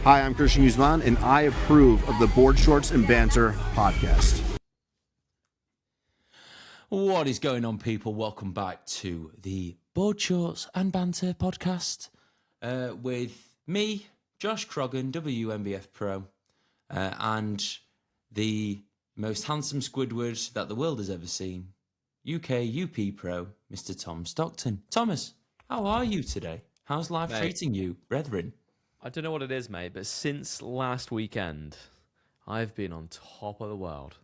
Hi, I'm Christian Guzman, and I approve of the Board Shorts and Banter podcast. What is going on, people? Welcome back to the Board Shorts and Banter podcast with me, Josh Croggan, WMBF Pro, and the most handsome Squidward that the world has ever seen, UK UP Pro, Mr. Tom Stockton. Thomas, how are you today? How's life treating you, brethren? I don't know what it is, mate, but since last weekend, I've been on top of the world.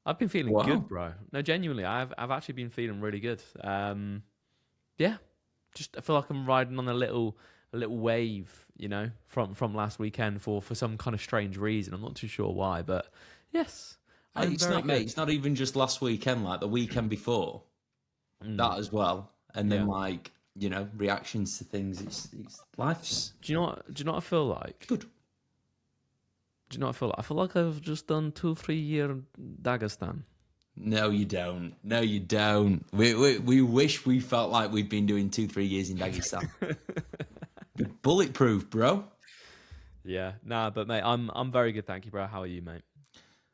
I've been feeling good, bro. No, genuinely, I've actually been feeling really good. Yeah, just I feel like I'm riding on a little wave, you know, from last weekend for some kind of strange reason. I'm not too sure why, but yes, It's not even just last weekend, like the weekend before that as well, and then reactions to things. It's life's. Do you know what I feel like? Good. Do you know what I feel like? I feel like I've just done 2-3 year Dagestan. No, you don't. No, you don't. We wish we felt like we'd been doing 2-3 years in Dagestan. Bulletproof, bro. Yeah, but mate, I'm very good, thank you, bro. How are you, mate?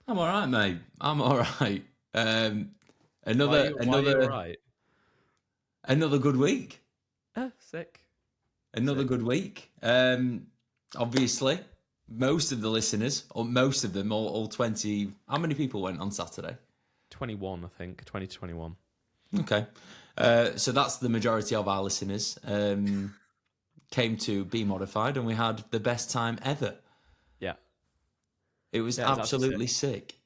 I'm all right, mate. I'm all right. Why are you all right? Another good week. Sick. Another good week. Obviously, most of the listeners, or most of them, all 20. How many people went on Saturday? 21, I think. 20 to 21. Okay. So that's the majority of our listeners. Came to Be Modified, and we had the best time ever. Yeah. It was absolutely sick.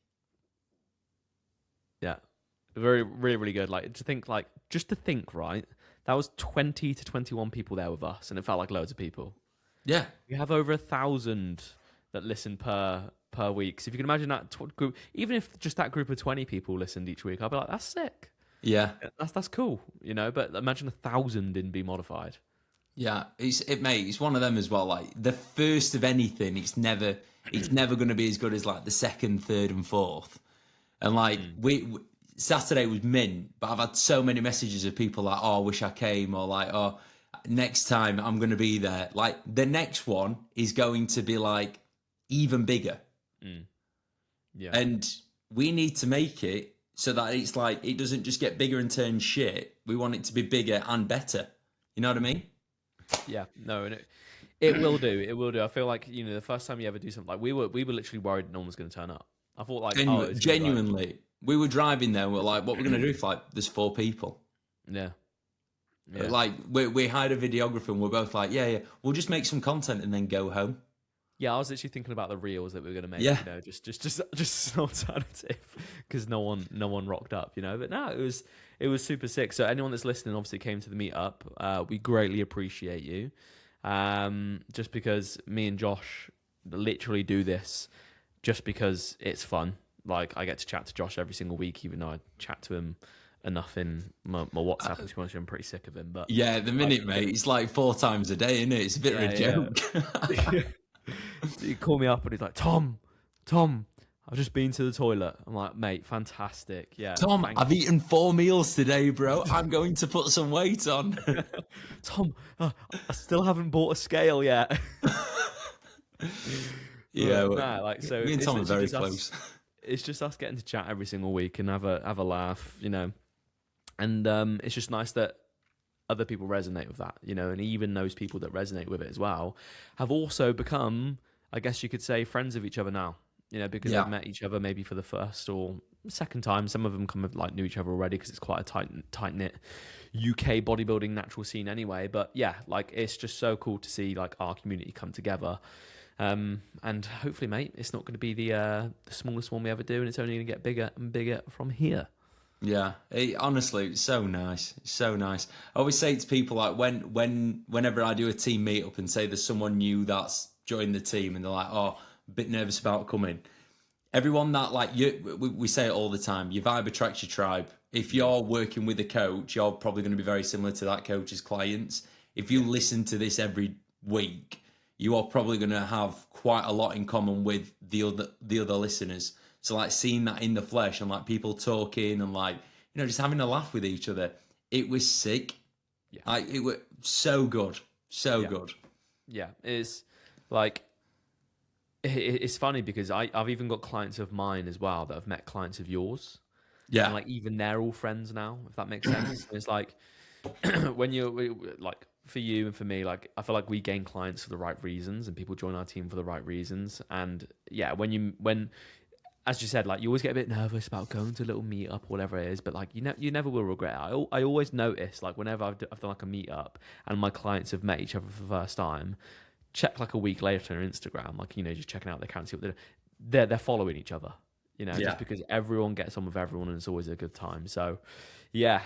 Yeah. Very, really, really good. Just to think, right? That was 20 to 21 people there with us, and it felt like loads of people. Yeah. We have over 1,000 that listen per week. So if you can imagine that group, even if just that group of 20 people listened each week, I'd be like, that's sick. Yeah. That's cool, you know, but imagine 1,000 in Be Modified. Yeah, it's one of them as well. Like the first of anything, it's never going to be as good as like the second, third, and fourth. And like Saturday was mint, but I've had so many messages of people like, "Oh, I wish I came," or like, "Oh, next time I'm going to be there." Like the next one is going to be like even bigger. Yeah, and we need to make it so that it's like it doesn't just get bigger and turn shit. We want it to be bigger and better. You know what I mean? Yeah, no, and it will do. It will do. I feel like, you know, the first time you ever do something, like we were literally worried no one was going to turn up. I thought like genuinely, we were driving there. We're like, what we're going to do if like there's 4 people? Yeah. Like we hired a videographer, and we're both like, yeah, we'll just make some content and then go home. Yeah, I was actually thinking about the reels that we were going to make. Yeah, you know, just an alternative because no one rocked up, you know. But no, it was super sick. So anyone that's listening obviously came to the meetup. We greatly appreciate you. Just because me and Josh literally do this just because it's fun. Like I get to chat to Josh every single week, even though I chat to him enough in my WhatsApp, and to be honest, I'm pretty sick of him. But yeah, the minute, mate, it's like 4 times a day, isn't it? It's a bit of a joke. He called me up and he's like, Tom, I've just been to the toilet. I'm like, mate, fantastic. Yeah, Tom, I've eaten 4 meals today, bro. I'm going to put some weight on. Tom, I still haven't bought a scale yet. Yeah, so me and Tom are very close. It's just us getting to chat every single week and have a laugh, you know. And it's just nice that other people resonate with that, you know, and even those people that resonate with it as well have also become, I guess you could say, friends of each other now, you know, because they've met each other maybe for the first or second time. Some of them kind of like knew each other already because it's quite a tight-knit UK bodybuilding natural scene anyway. But yeah, like it's just so cool to see like our community come together. And hopefully, mate, it's not going to be the smallest one we ever do, and it's only going to get bigger and bigger from here. Yeah, honestly, it's so nice. It's so nice. I always say to people, like, whenever I do a team meetup and say there's someone new that's joined the team and they're like, oh, a bit nervous about coming. Everyone that, like, we say it all the time, your vibe attracts your tribe. If you're working with a coach, you're probably going to be very similar to that coach's clients. If you listen to this every week, you are probably going to have quite a lot in common with the other listeners. So like seeing that in the flesh and like people talking and like, you know, just having a laugh with each other, it was sick. Yeah. It was so good. So good. Yeah, it's like it's funny because I've even got clients of mine as well that have met clients of yours, Yeah. and like even they're all friends now, if that makes sense. And it's like when like for you and for me, like I feel like we gain clients for the right reasons, and people join our team for the right reasons. And yeah, when as you said, like you always get a bit nervous about going to a little meetup or whatever it is, but like you never will regret it. I always notice like whenever I've done like a meetup and my clients have met each other for the first time, check like a week later on Instagram, like just checking out their account, see what they're following each other. Just because everyone gets on with everyone and it's always a good time. So, yeah,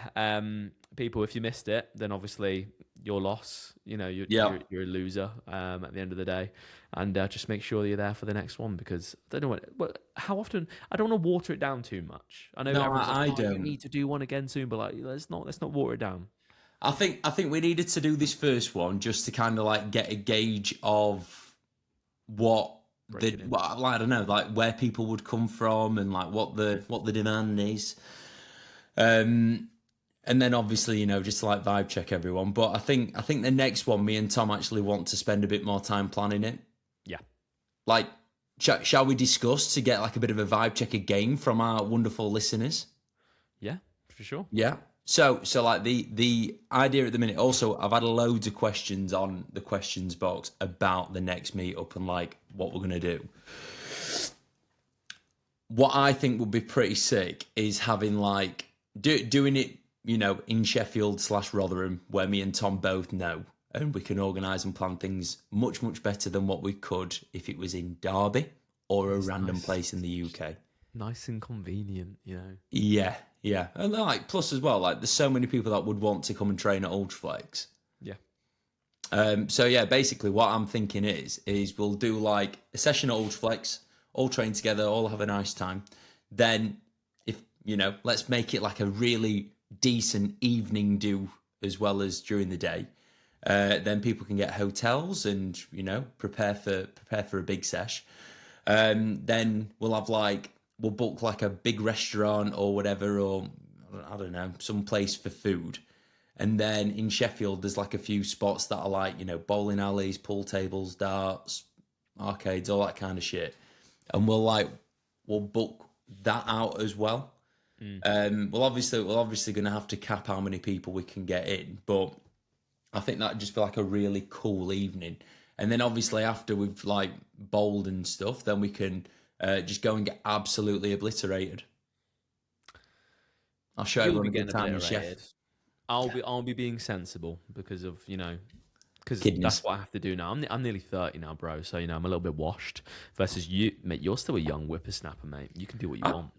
people, if you missed it, then obviously your loss. You're a loser at the end of the day, and just make sure you're there for the next one because I don't know how often. I don't want to water it down too much. I know everyone's like, don't. You need to do one again soon, but like let's not water it down. I think we needed to do this first one just to kind of like get a gauge of what. I don't know, like where people would come from and like what the demand is, and then obviously just to like vibe check everyone. But I think the next one, me and Tom actually want to spend a bit more time planning it. Yeah, like shall we discuss to get like a bit of a vibe check again from our wonderful listeners? Yeah, for sure. Yeah. So like the idea at the minute. Also, I've had loads of questions on the questions box about the next meetup and like what we're gonna do. What I think would be pretty sick is having like doing it, in Sheffield / Rotherham, where me and Tom both know, and we can organise and plan things much better than what we could if it was in Derby or a random place in the UK. Nice and convenient, Yeah, and like plus as well, like there's so many people that would want to come and train at Ultraflex. Yeah. So yeah, basically what I'm thinking is we'll do like a session at Ultraflex, all train together, all have a nice time. Then if let's make it like a really decent evening do as well as during the day. Then people can get hotels and prepare for a big sesh. Then we'll have we'll book like a big restaurant or whatever, or I don't know, some place for food. And then in Sheffield, there's like a few spots that are like, bowling alleys, pool tables, darts, arcades, all that kind of shit. And we'll book that out as well. We're obviously going to have to cap how many people we can get in, but I think that'd just be like a really cool evening. And then obviously after we've like bowled and stuff, then we can just go and get absolutely obliterated. I'll show everyone a good time in Sheffield. I'll be being sensible because of because Kidneys. That's what I have to do now. I'm nearly 30 now, bro. So I'm a little bit washed. Versus you, mate. You're still a young whippersnapper, mate. You can do what you want.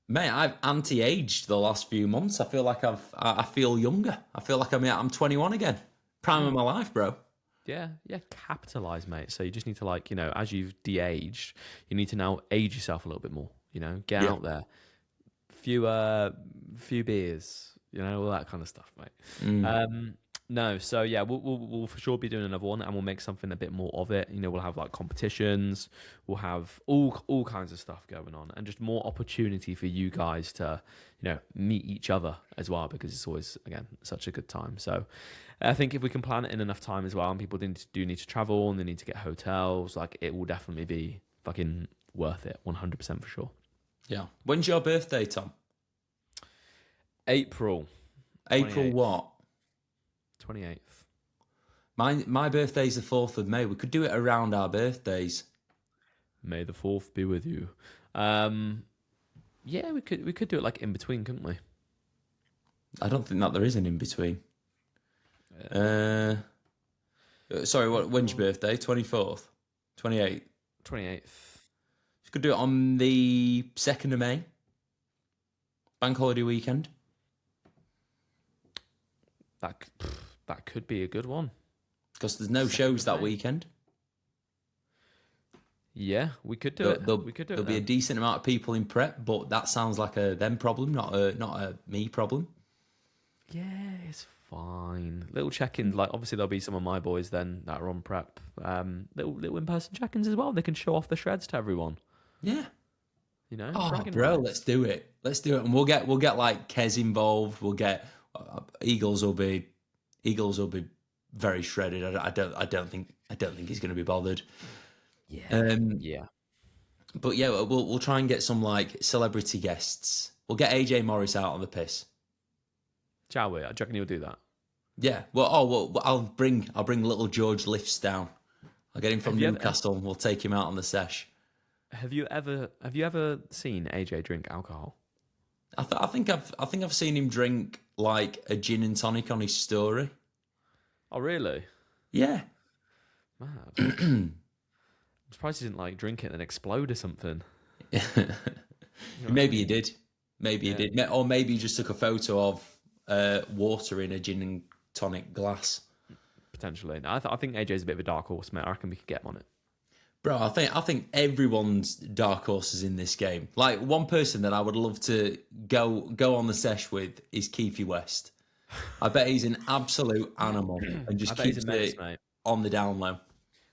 Mate, I've anti-aged the last few months. I feel like I feel younger. I feel like I'm 21 again. Prime of my life, bro. Yeah, capitalize, mate. So you just need to as you've de-aged, you need to now age yourself a little bit more. Get out there, few beers, all that kind of stuff, mate. No, so yeah, we'll for sure be doing another one, and we'll make something a bit more of it. We'll have like competitions, we'll have all kinds of stuff going on, and just more opportunity for you guys to meet each other as well, because it's always again such a good time. So I think if we can plan it in enough time as well, and people do need to travel and they need to get hotels, like it will definitely be fucking worth it, 100% for sure. Yeah. When's your birthday, Tom? April 28th. What? 28th. My birthday's the 4th of May. We could do it around our birthdays. May the 4th be with you. Yeah, we could do it like in between, couldn't we? I don't think that there is an in between. Sorry, when's your birthday? 24th? 28th? 28th. We could do it on the 2nd of May. Bank holiday weekend. That could be a good one. Because there's no shows that weekend. Yeah, we could do it. There'll be a decent amount of people in prep, but that sounds like a them problem, not a me problem. Yeah, it's fine. Little check-ins, like obviously there'll be some of my boys then that are on prep. Little in-person check-ins as well. They can show off the shreds to everyone. Yeah. Oh, bro, rights. let's do it, and we'll get like Kez involved. We'll get Eagles will be very shredded. I don't think he's going to be bothered. Yeah. Yeah. But yeah, we'll try and get some like celebrity guests. We'll get AJ Morris out on the piss. Shall we? Do you reckon he'll do that? Yeah. Well, I'll bring little George Lifts down. I'll get him from Newcastle and we'll take him out on the sesh. Have you ever seen AJ drink alcohol? I think I've seen him drink like a gin and tonic on his story. Oh really? Yeah. Mad. I'm surprised he didn't like drink it and then explode or something. Maybe he did. Maybe he did. Or maybe he just took a photo of water in a gin and tonic glass. Potentially. No, I think AJ's a bit of a dark horse, mate. I reckon we could get him on it. Bro, I think everyone's dark horses in this game. Like, one person that I would love to go on the sesh with is Keithy West. I bet he's an absolute animal and just keeps it on the down low.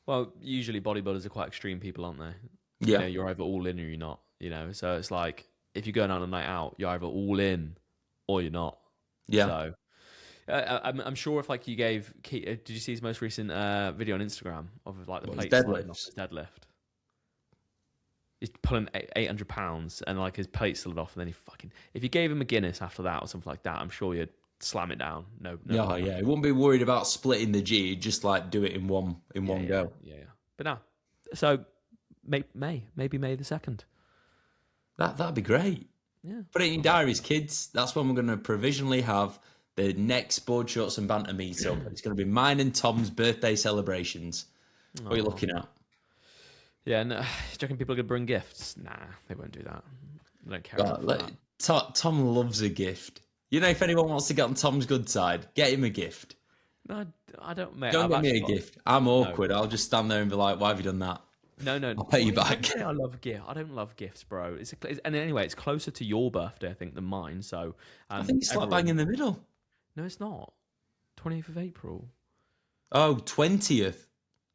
Well, usually bodybuilders are quite extreme people, aren't they? Yeah. You know, you're either all in or you're not, you know? So it's like, if you're going out on a night out, you're either all in or you're not. Yeah. So I'm sure if like you gave, did you see his most recent video on Instagram of like the plate sliding off his deadlift? He's pulling 800 pounds and like his plate slid off, and then if you gave him a Guinness after that or something like that, I'm sure you'd slam it down. No. Yeah, yeah. He wouldn't be worried about splitting the G. He'd just like do it in one go. Yeah. But no. So maybe May the 2nd. That'd be great. Yeah. Put it in your diaries, kids. That's when we're going to provisionally have the next Board Shorts and Banter meetup. It's going to be mine and Tom's birthday celebrations. What are you looking at? Yeah, no, do you reckon people are going to bring gifts? Nah, they won't do that. They don't care about that. Tom loves a gift. You know, if anyone wants to get on Tom's good side, get him a gift. No, I don't, mate. Don't get me a gift. I'm awkward. No. I'll just stand there and be like, why have you done that? No. I'll pay you back. I love gift. I don't love gifts, bro. And anyway, it's closer to your birthday, I think, than mine. So I think it's like bang in the middle. No, it's not. 20th of April. Oh, 20th.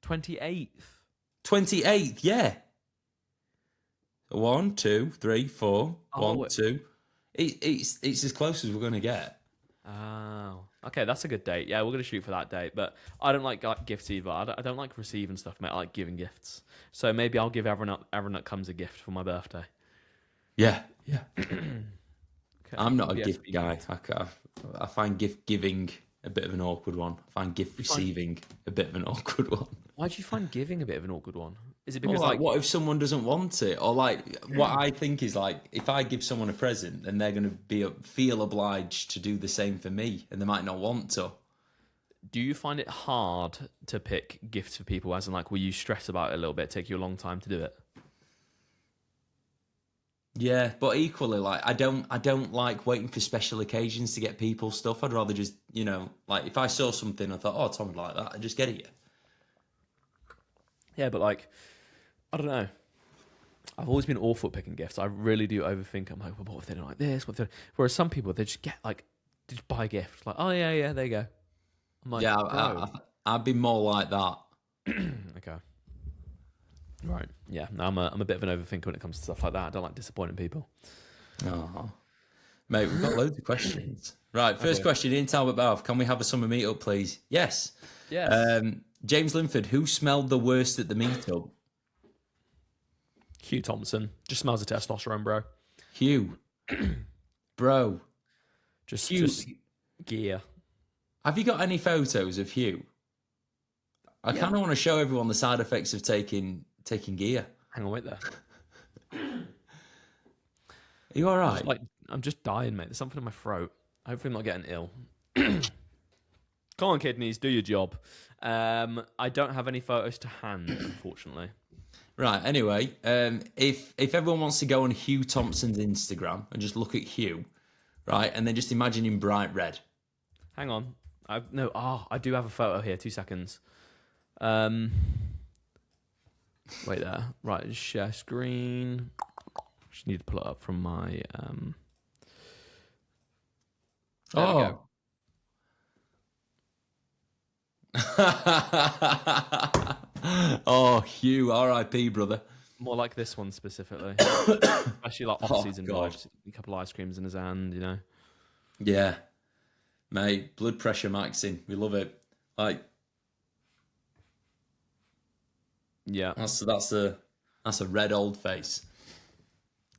28th. 28th, yeah. 1, 2, 3, 4. 1, 2. It's as close as we're going to get. Oh, okay, that's a good date. Yeah, we're going to shoot for that date. But I don't like gifts either. I don't like receiving stuff, mate. I like giving gifts. So maybe I'll give everyone that comes a gift for my birthday. Yeah. Okay. I'm not a gift guy. I find gift giving a bit of an awkward one. I find gift receiving a bit of an awkward one. Why do you find giving a bit of an awkward one? Is it because like what if someone doesn't want it? Or like what I think is like if I give someone a present, then they're going to feel obliged to do the same for me, and they might not want to. Do you find it hard to pick gifts for people? As in, like, will you stress about it a little bit? Take you a long time to do it? Yeah, but equally, like I don't like waiting for special occasions to get people stuff. I'd rather just, like if I saw something, I thought, oh, Tom would like that, I'd just get it. Yeah, but like, I don't know. I've always been awful at picking gifts. I really do overthink. I'm like, well, what if they don't like this? Whereas some people, they just get like, just buy a gift. Like, oh yeah, there you go. I'm like, yeah, I'd be more like that. Okay. Right. Yeah. No, I'm a bit of an overthinker when it comes to stuff like that. I don't like disappointing people. Oh, mate, we've got loads of questions. Right. First question in Talbot Bath. Can we have a summer meetup, please? Yes. Yes. James Linford, who smelled the worst at the meetup? Hugh Thompson. Just smells of testosterone, bro. Hugh. Bro. Just gear. Have you got any photos of Hugh? I kind of want to show everyone the side effects of taking gear. Hang on, wait there. Are you all right? I'm just dying, mate. There's something in my throat. Hopefully I'm not getting ill. Come on, kidneys, do your job. I don't have any photos to hand, unfortunately. Right, anyway, if everyone wants to go on Hugh Thompson's Instagram and just look at Hugh, right, and then just imagine him bright red. Hang on. I do have a photo here. 2 seconds. Wait there. Right, share screen. Just need to pull it up from my. There we go. Oh, Hugh, R.I.P., brother. More like this one specifically, especially like off-season vibes. A couple of ice creams in his hand, Yeah, mate. Blood pressure maxing. We love it. Like Yeah. That's a red old face.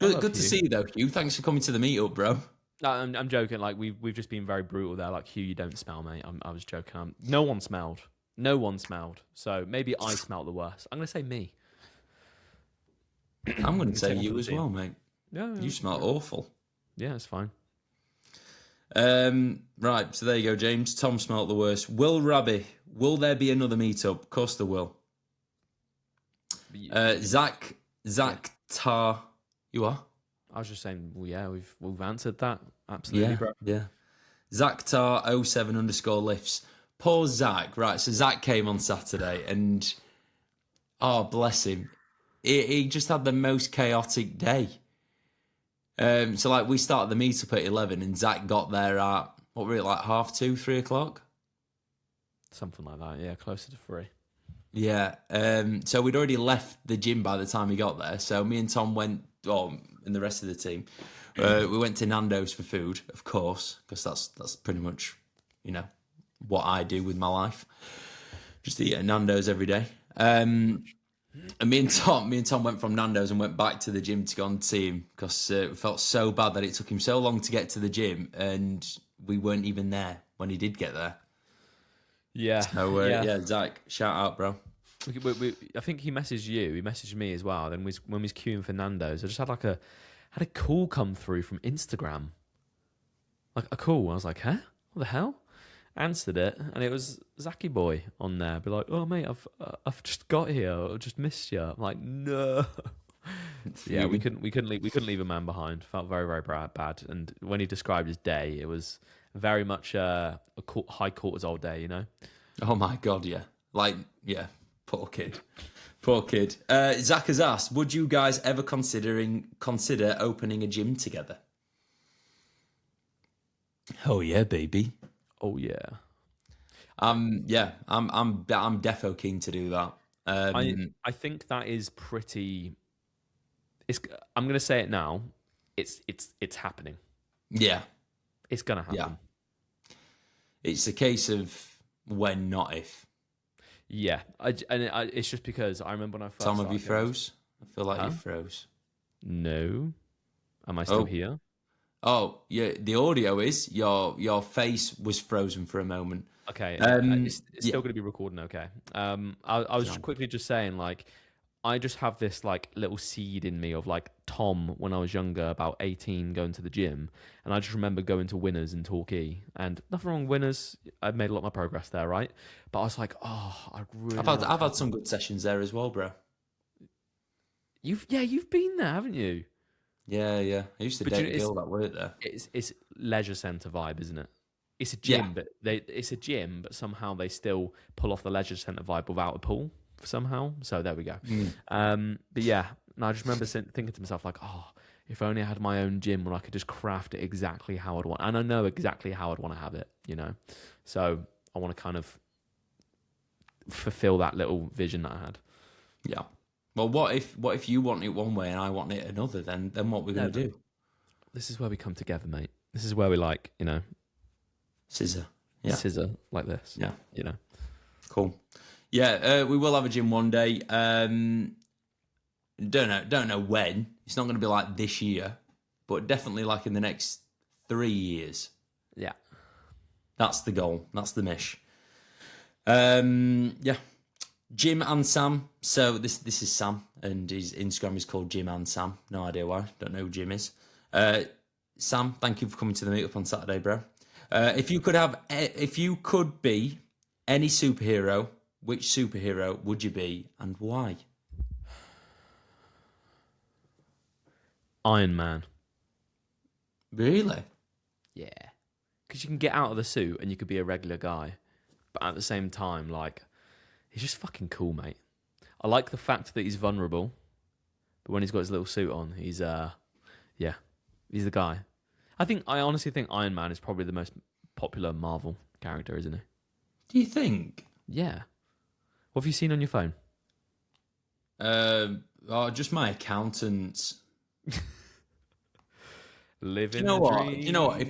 I love Good to Hugh. see you though, Hugh. Thanks for coming to the meetup, bro. No, I'm joking. Like we've just been very brutal there. Like Hugh, you don't smell, mate. I was joking. No one smelled. No one smelled. So maybe I smelled the worst. I'm gonna say me. I'm going to say Take you one as for the well, team. mate. Yeah. You smell awful. Yeah, it's fine. Right, so there you go, James. Tom smelt the worst. Will Rabbi, will there be another meetup? Of course there will. Zach Tar, you are? I was just saying. Well, yeah, we've answered that. Absolutely, bro. Yeah. Zach Tar 07_lifts. Poor Zach. Right, so Zach came on Saturday and oh, bless him. He just had the most chaotic day. So like we started the meetup at 11 and Zach got there at, what were it, like 2:30, 3 o'clock? Something like that. Yeah, closer to 3. Yeah. So we'd already left the gym by the time he got there. So me and Tom went, and the rest of the team, we went to Nando's for food, of course, because that's pretty much, what I do with my life. Just eat at Nando's every day. And me and Tom went from Nando's and went back to the gym to go and see him because it felt so bad that it took him so long to get to the gym and we weren't even there when he did get there. Yeah. So, yeah, Zach, shout out, bro. I think he messaged you. He messaged me as well. Then when we was queuing for Nando's, I just had had a call come through from Instagram. Like a call. I was like, huh? What the hell? Answered it, and it was Zachy boy on there. Be like, oh mate, I've just got here. I just missed you. I'm like, no. Yeah, we couldn't leave a man behind. Felt very, very bad. And when he described his day, it was very much a high cortisol day. Oh my god, yeah. Poor kid. Zach has asked, would you guys ever consider opening a gym together? Oh yeah, baby. Oh yeah. I'm defo keen to do that. I think that is pretty. I'm going to say it now. It's happening. Yeah, It's going to happen. yeah. It's a case of when, not if. Yeah, it's just because I remember when I first. Tom, have you started- froze? I feel like you froze. No, am I still here? Oh, yeah. The audio is your face was frozen for a moment. Okay, it's still going to be recording. Okay. I was quickly just saying, like, I just have this like little seed in me of like Tom when I was younger, about 18, going to the gym, and I just remember going to Winners in Torquay, and nothing wrong with Winners. I've made a lot of my progress there, right? But I was like, I've had some good sessions there as well, bro. You've been there, haven't you? Yeah. I used to date a girl that worked there. It's leisure centre vibe, isn't it? It's a gym, but somehow they still pull off the leisure centre vibe without a pool somehow. So there we go. But yeah, I just remember thinking to myself like, oh, if only I had my own gym where I could just craft it exactly how I'd want, and I know exactly how I'd want to have it, So I want to kind of fulfill that little vision that I had. Yeah. Well, what if you want it one way and I want it another? Then what we're gonna do? This is where we come together, mate. This is where we like, Scissor. Yeah. scissor like this. Yeah. Cool. Yeah, we will have a gym one day. Don't know when. It's not going to be like this year, but definitely like in the next 3 years. Yeah. That's the goal. That's the mish. Yeah. Jim and Sam. So this is Sam, and his Instagram is called Jim and Sam. No idea why. Don't know who Jim is. Sam, thank you for coming to the meetup on Saturday, bro. If you could be any superhero, which superhero would you be and why? Iron Man. Really? Yeah. Because you can get out of the suit and you could be a regular guy. But at the same time, like, he's just fucking cool, mate. I like the fact that he's vulnerable. But when he's got his little suit on, he's the guy. I honestly think Iron Man is probably the most popular Marvel character, isn't he? Do you think? Yeah. What have you seen on your phone? Just my accountants. Living You know the what? dream. You know what?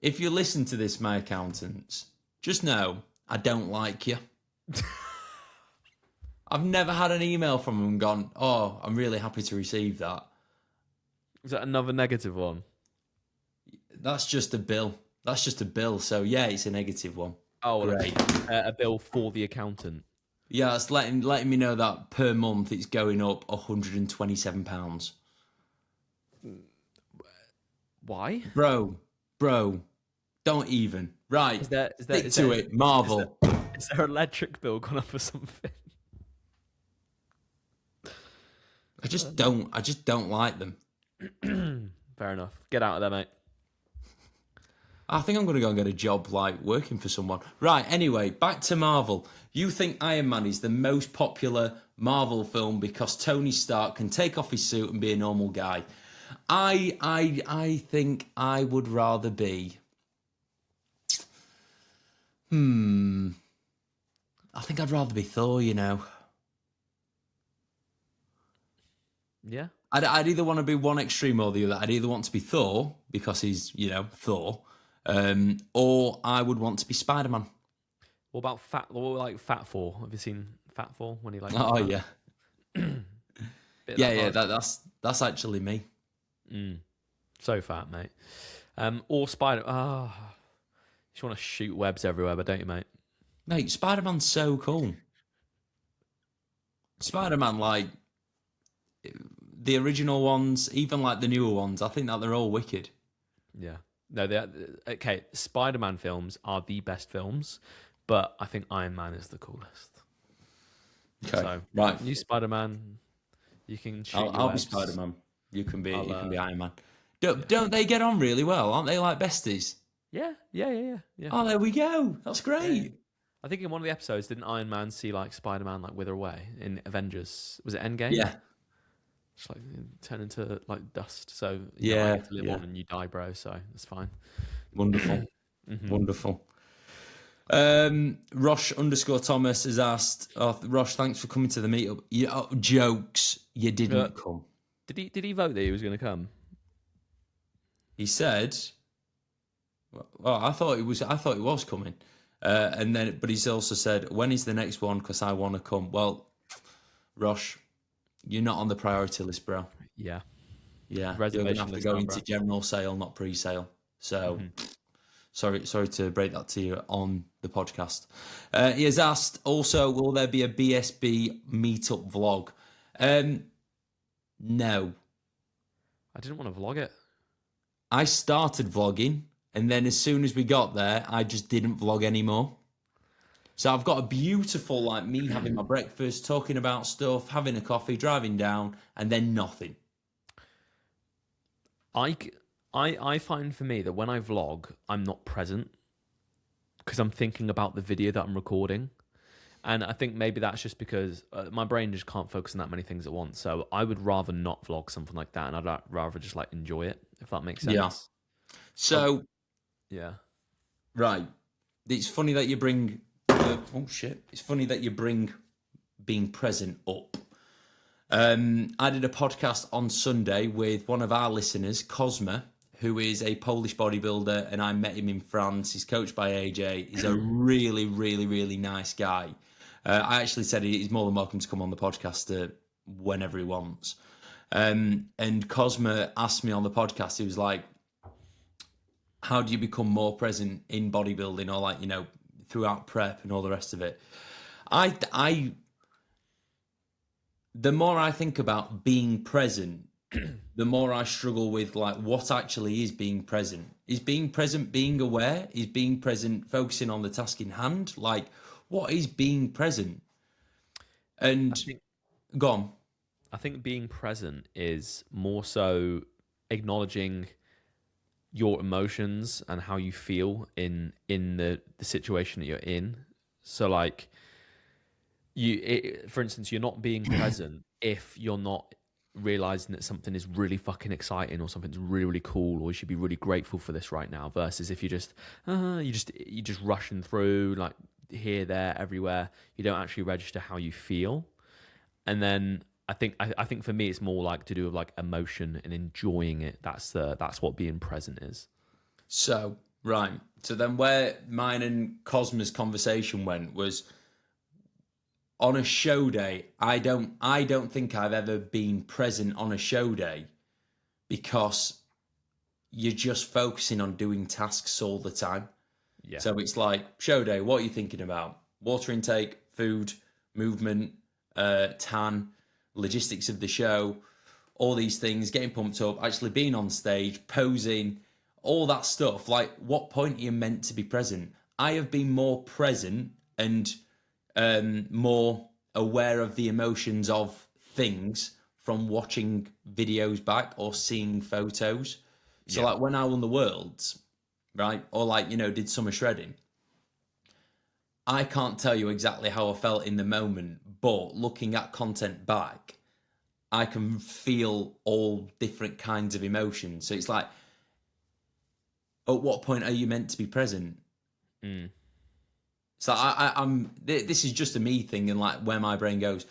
If you listen to this, my accountants, just know I don't like you. I've never had an email from them and gone, oh, I'm really happy to receive that. Is that another negative one? That's just a bill. That's just a bill. So, yeah, it's a negative one. Oh, great. A bill for the accountant. Yeah, it's letting me know that per month it's going up £127. Why? Bro, don't even. Right, stick to it, Marvel. Is there electric bill gone up or something? I just don't like them. Fair enough. Get out of there, mate. I think I'm going to go and get a job like working for someone. Right, anyway, back to Marvel. You think Iron Man is the most popular Marvel film because Tony Stark can take off his suit and be a normal guy. I think I would rather be... I think I'd rather be Thor, you know. Yeah? I'd either want to be one extreme or the other. I'd either want to be Thor, because he's, you know, Thor, or I would want to be Spider-Man. What about Fat Thor? Have you seen Fat Thor when he like? Oh yeah, that's actually me. So fat, mate. Or Spider. You just want to shoot webs everywhere, but don't you, mate? Mate, Spider-Man's so cool. Spider-Man, like the original ones, even like the newer ones, I think that they're all wicked. Yeah. No, okay. Spider-Man films are the best films, but I think Iron Man is the coolest. Okay, so, right. You Spider-Man, you can shoot. I'll be Spider-Man. You can be Iron Man. Don't they get on really well? Aren't they like besties? Yeah. Oh, there we go. That's great. Yeah. I think in one of the episodes, didn't Iron Man see like Spider-Man like wither away in Avengers? Was it Endgame? Yeah. Just like turn into like dust. So you have to live on and you die, bro. So it's fine. Wonderful. Wonderful. Rosh_Thomas has asked, Rosh, thanks for coming to the meetup. Jokes, you didn't come. Did he vote that he was going to come? He said, well, I thought he was coming. But he's also said, when is the next one? Because I want to come. Well, Rosh, you're not on the priority list, bro. Yeah. You're going to have to go into general sale, not pre-sale. So, sorry to break that to you on the podcast. He has asked, also, will there be a BSB meetup vlog? No. I didn't want to vlog it. I started vlogging, and then as soon as we got there, I just didn't vlog anymore. So I've got a beautiful, like, me having my breakfast, talking about stuff, having a coffee, driving down, and then nothing. I find for me that when I vlog, I'm not present because I'm thinking about the video that I'm recording. And I think maybe that's just because my brain just can't focus on that many things at once. So I would rather not vlog something like that, and I'd rather just like enjoy it, if that makes sense. Yeah. So, yeah. Right. It's funny that you bring... It's funny that you bring being present up. I did a podcast on Sunday with one of our listeners, Cosma, who is a Polish bodybuilder, and I met him in France. He's coached by AJ. He's a really, really, really nice guy. I actually said he's more than welcome to come on the podcast whenever he wants. And Cosma asked me on the podcast, he was like, how do you become more present in bodybuilding, or like, you know, throughout prep and all the rest of it? The more I think about being present, the more I struggle with like what actually is being present. Is being present being aware? Is being present focusing on the task in hand? Like, what is being present? And go on. I think being present is more so acknowledging your emotions and how you feel in the situation that you're in. So like for instance, you're not being present if you're not realizing that something is really fucking exciting or something's really, really cool, or you should be really grateful for this right now, versus if you're just rushing through like here, there, everywhere. You don't actually register how you feel. And then I think for me it's more like to do with like emotion and enjoying it. That's what being present is. So right. So then where mine and Cosma's conversation went was, on a show day, I don't think I've ever been present on a show day because you're just focusing on doing tasks all the time. Yeah. So it's like, show day, what are you thinking about? Water intake, food, movement, tan, logistics of the show, all these things, getting pumped up, actually being on stage, posing, all that stuff. Like, what point are you meant to be present? I have been more present and more aware of the emotions of things from watching videos back or seeing photos. So like when I won the Worlds, right, or like, did summer shredding, I can't tell you exactly how I felt in the moment, but looking at content back, I can feel all different kinds of emotions. So it's like, at what point are you meant to be present? So I'm. This is just a me thing, and like where my brain goes,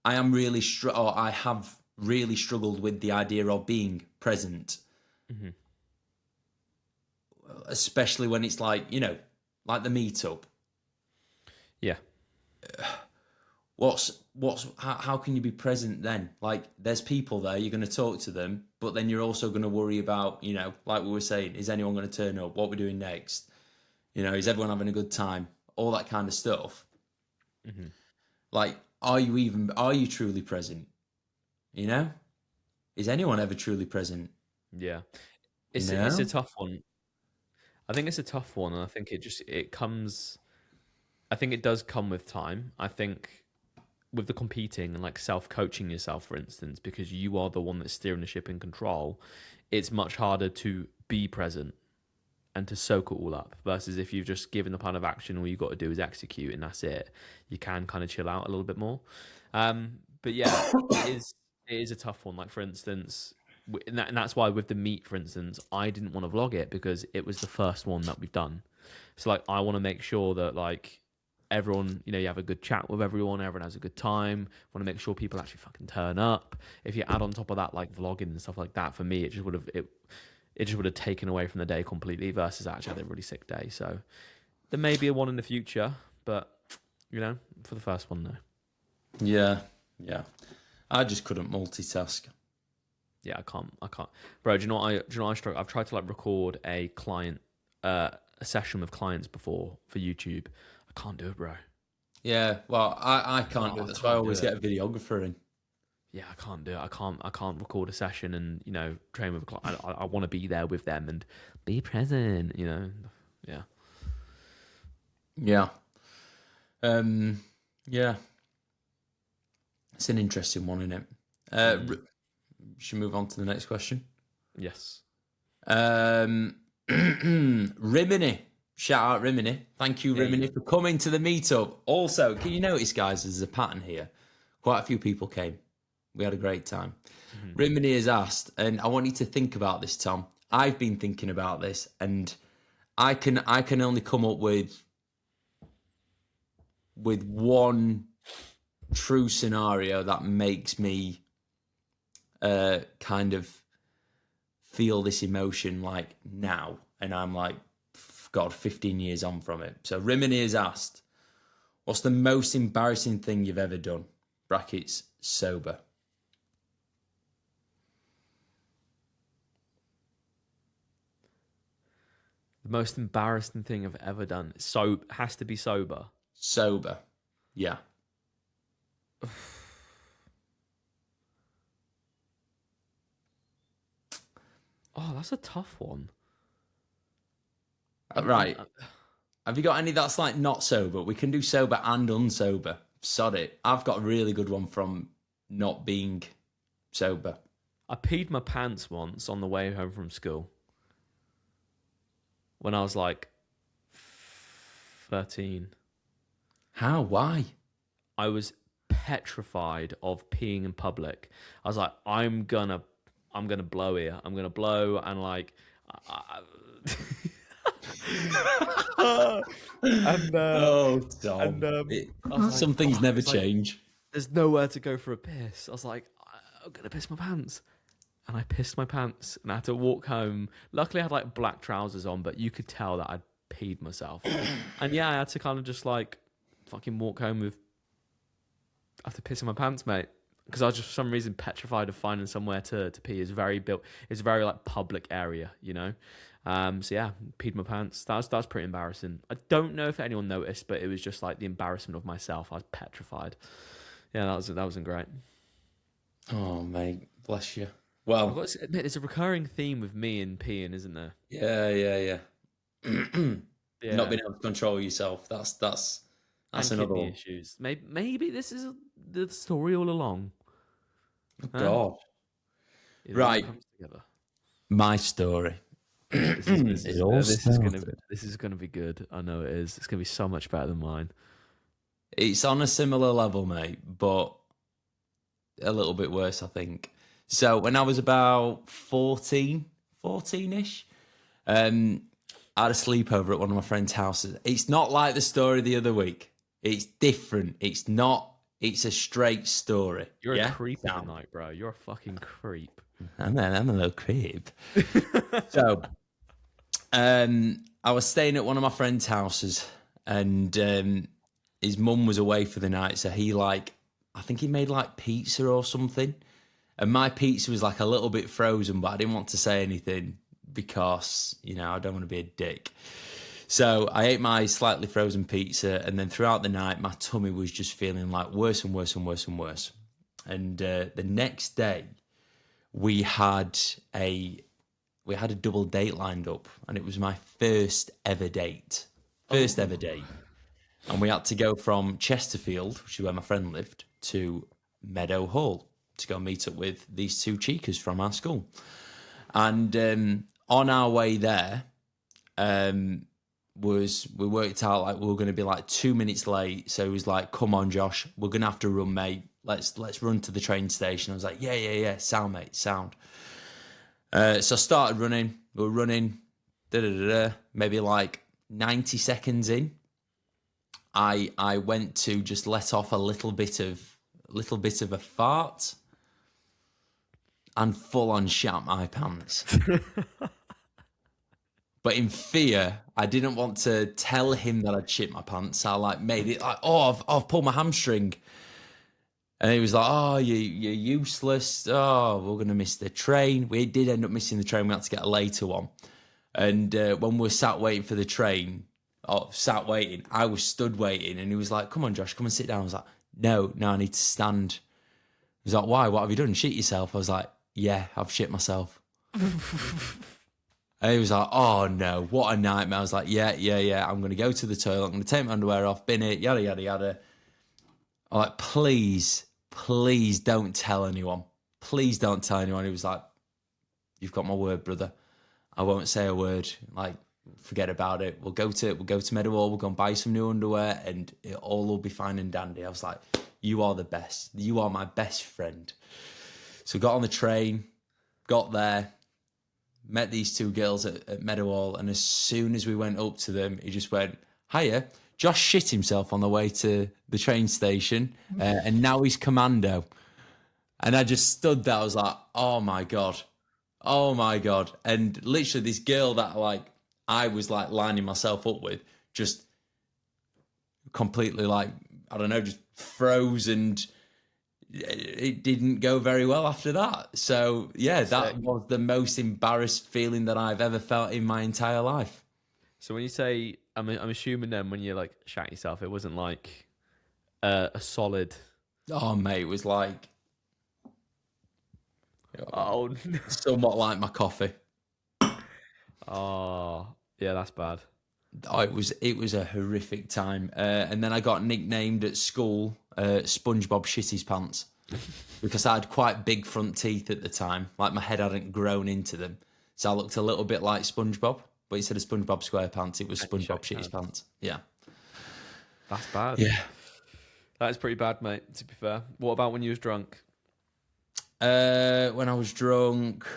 I am really I have really struggled with the idea of being present, especially when it's like like the meetup. Yeah. How can you be present then? Like, there's people there, you're going to talk to them, but then you're also going to worry about, like we were saying, is anyone going to turn up? What we're doing next? Is everyone having a good time? All that kind of stuff. Like, are you truly present? Is anyone ever truly present? Yeah. It's a tough one. I think it's a tough one, and I think I think it does come with time. I think with the competing and like self-coaching yourself, for instance, because you are the one that's steering the ship in control, it's much harder to be present and to soak it all up versus if you've just given the plan of action, all you got to do is execute and that's it. You can kind of chill out a little bit more. But yeah, it is a tough one. Like, for instance, and that's why with the meet, for instance, I didn't want to vlog it because it was the first one that we've done. So like, I want to make sure that like everyone, you have a good chat with everyone has a good time. Want to make sure people actually fucking turn up. If you add on top of that like vlogging and stuff like that, for me, it just would have taken away from the day completely versus actually had a really sick day. So there may be a one in the future, but for the first one, no. Yeah. I just couldn't multitask. Yeah, I can't. Bro, do you know what I struggle? I've tried to like record a client, a session with clients before for YouTube. I can't do it, bro. Yeah, well, I can't do it. That's why I always get a videographer in. Yeah, I can't do it. I can't record a session and train with a client. I want to be there with them and be present. Yeah. Yeah. Yeah. It's an interesting one, isn't it? Should move on to the next question. Yes. Rimini. Shout out Rimini. Thank you, Rimini, for coming to the meetup. Also, can you notice, guys, there's a pattern here. Quite a few people came. We had a great time. Rimini has asked, and I want you to think about this, Tom. I've been thinking about this, and I can only come up with one true scenario that makes me kind of feel this emotion like now, and I'm like, God, 15 years on from it. So Rimini has asked, what's the most embarrassing thing you've ever done? Brackets, sober. The most embarrassing thing I've ever done. Has to be sober. Sober. Yeah. Oh, that's a tough one. Right. Have you got any that's like not sober? We can do sober and unsober. Sod it. I've got a really good one from not being sober. I peed my pants once on the way home from school. When I was like 13. How? Why? I was petrified of peeing in public. I was like, I'm gonna blow here. I'm gonna blow and like Some things never change. There's nowhere to go for a piss. I was like, I'm gonna piss my pants. And I pissed my pants and I had to walk home. Luckily I had like black trousers on, but you could tell that I'd peed myself. And yeah, I had to kind of just like fucking walk home with After pissing my pants, mate. Because I was just for some reason petrified of finding somewhere to pee. It's very built. It's a very like public area, you know. So yeah, peed my pants. That was pretty embarrassing. I don't know if anyone noticed, but it was just like the embarrassment of myself. I was petrified. Yeah, that wasn't great. Oh mate, bless you. I've Well, got to admit, there's a recurring theme with me and peeing, isn't there? yeah. Yeah. Not being able to control yourself. That's And another kidney one. issues. Maybe this is the story all along. Oh, Huh? God. It all Right. comes together. My story. This It all is gonna be good. I know it is. It's gonna be so much better than mine. It's on a similar level, mate, but a little bit worse, I think. So when I was about 14-ish, I had a sleepover at one of my friend's houses. It's not like the story the other week. It's different. It's not. It's a straight story. You're a creep in the night, bro. You're a fucking creep. I'm a little creep. So, I was staying at one of my friend's houses, and his mum was away for the night. So I think he made like pizza or something, and my pizza was like a little bit frozen, but I didn't want to say anything because I don't want to be a dick. So I ate my slightly frozen pizza, and then throughout the night, my tummy was just feeling like worse and worse and worse and worse. And the next day, we had a double date lined up, and it was my first ever date. And we had to go from Chesterfield, which is where my friend lived, to Meadow Hall to go meet up with these two cheekers from our school. And on our way there, we worked out like we were going to be like 2 minutes late. So he was like, "Come on, Josh, we're going to have to run, mate. Let's run to the train station." I was like, yeah, sound, mate, sound. So I started running. We were running, maybe like 90 seconds in. I went to just let off a little bit of a fart, and full on shat my pants. But in fear, I didn't want to tell him that I'd shit my pants. So I made it like, "Oh, I've pulled my hamstring." And he was like, "Oh, you're useless. Oh, we're going to miss the train." We did end up missing the train. We had to get a later one. And when we were sat waiting for the train, I was stood waiting. And he was like, "Come on, Josh, come and sit down." I was like, No, I need to stand. He was like, "Why? What have you done? Shit yourself?" I was like, "Yeah, I've shit myself." And he was like, "Oh no, what a nightmare." I was like, yeah. I'm going to go to the toilet. I'm going to take my underwear off, bin it, yada, yada, yada. I'm like, please don't tell anyone. Please don't tell anyone. He was like, "You've got my word, brother. I won't say a word. Like, forget about it. We'll go to Meadow Hall. We'll go and buy some new underwear, and it all will be fine and dandy." I was like, "You are the best. You are my best friend." So got on the train, got there, met these two girls at Meadow Hall, and as soon as we went up to them, he just went, "Hiya, Josh shit himself on the way to the train station, and now he's commando." And I just stood there. I was like, oh my God. And literally this girl that I was like lining myself up with just completely just froze, and it didn't go very well after that. So yeah, that was the most embarrassed feeling that I've ever felt in my entire life. So when you say, I'm assuming then when you like shat yourself, it wasn't like a solid. Oh mate, it was like, Oh, somewhat like my coffee. Oh, yeah, that's bad. Oh, it was a horrific time. And then I got nicknamed at school SpongeBob Shitty's Pants because I had quite big front teeth at the time. Like my head hadn't grown into them. So I looked a little bit like SpongeBob, but instead of SpongeBob SquarePants, it was SpongeBob Shitty's Pants. Yeah. That's bad. Yeah. That is pretty bad, mate, to be fair. What about when you was drunk? When I was drunk,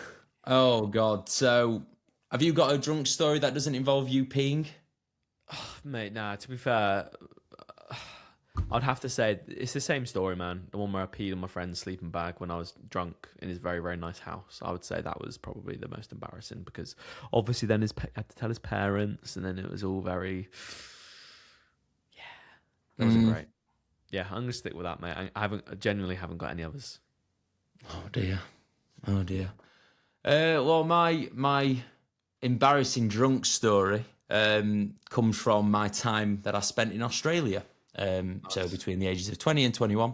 oh God. So have you got a drunk story that doesn't involve you peeing? Oh, mate, nah, to be fair, I'd have to say it's the same story, man. The one where I peed on my friend's sleeping bag when I was drunk in his very, very nice house. I would say that was probably the most embarrassing because obviously then had to tell his parents, and then it was all very, that wasn't great. Yeah, I'm gonna stick with that, mate. I genuinely haven't got any others. Oh dear. Well, my embarrassing drunk story comes from my time that I spent in Australia. So between the ages of 20 and 21,